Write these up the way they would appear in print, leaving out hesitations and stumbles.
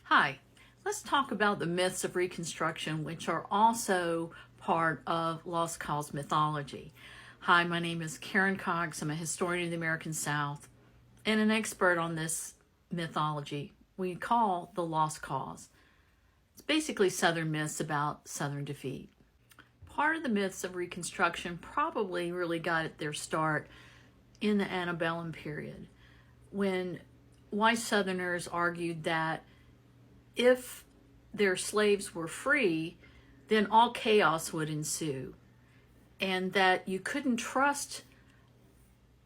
Hi, let's talk about the myths of Reconstruction, which are also part of Lost Cause mythology. Hi, my name is Karen Cox. I'm a historian of the American South and an expert on this mythology we call the Lost Cause. It's basically Southern myths about Southern defeat. Part of the myths of Reconstruction probably really got their start in the antebellum period, when white Southerners argued that if their slaves were free, then all chaos would ensue, and that you couldn't trust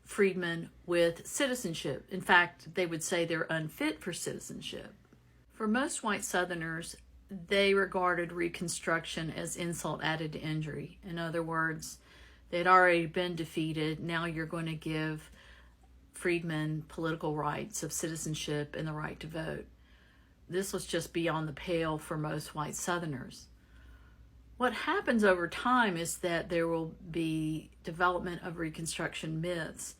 freedmen with citizenship. In fact, they would say they're unfit for citizenship. For most white Southerners, they regarded Reconstruction as insult added to injury. In other words, they'd already been defeated. Now you're going to give freedmen political rights of citizenship and the right to vote. This was just beyond the pale for most white Southerners. What happens over time is that there will be development of Reconstruction myths,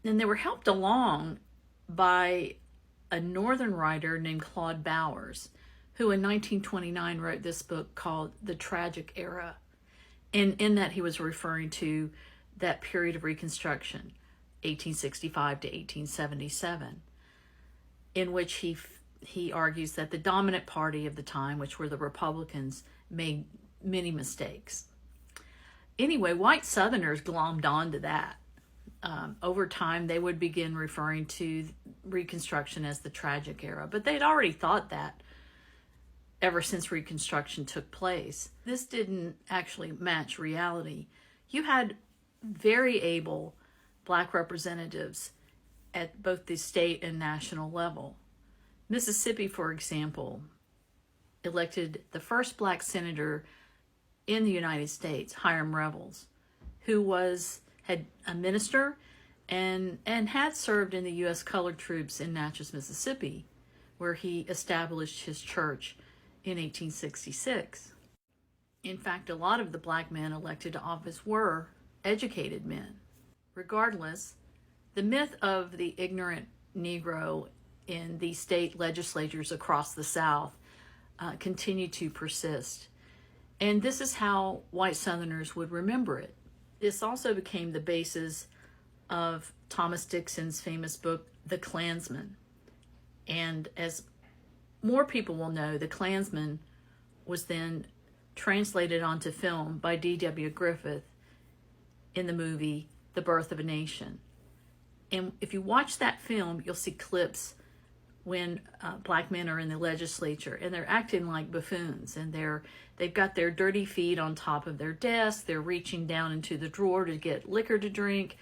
and they were helped along by a Northern writer named Claude Bowers, who in 1929 wrote this book called The Tragic Era. And in that he was referring to that period of Reconstruction, 1865 to 1877, in which he argues that the dominant party of the time, which were the Republicans, made many mistakes. Anyway, white Southerners glommed onto that. Over time, they would begin referring to Reconstruction as the tragic era, but they'd already thought that ever since Reconstruction took place. This didn't actually match reality. You had very able Black representatives at both the state and national level. Mississippi, for example, elected the first Black senator in the United States, Hiram Revels, who had a minister and had served in the U.S. colored troops in Natchez, Mississippi, where he established his church in 1866. In fact, a lot of the Black men elected to office were educated men. Regardless, the myth of the ignorant Negro in the state legislatures across the South continued to persist. And this is how white Southerners would remember it. This also became the basis of Thomas Dixon's famous book, The Klansman. And as more people will know, The Klansman was then translated onto film by D.W. Griffith in the movie The Birth of a Nation. And if you watch that film, you'll see clips when Black men are in the legislature and they're acting like buffoons, and they've got their dirty feet on top of their desk. They're reaching down into the drawer to get liquor to drink.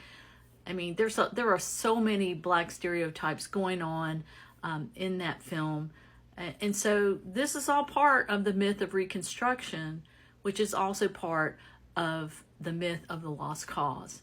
I mean, there are so many Black stereotypes going on in that film. And so this is all part of the myth of Reconstruction, which is also part of the myth of the Lost Cause.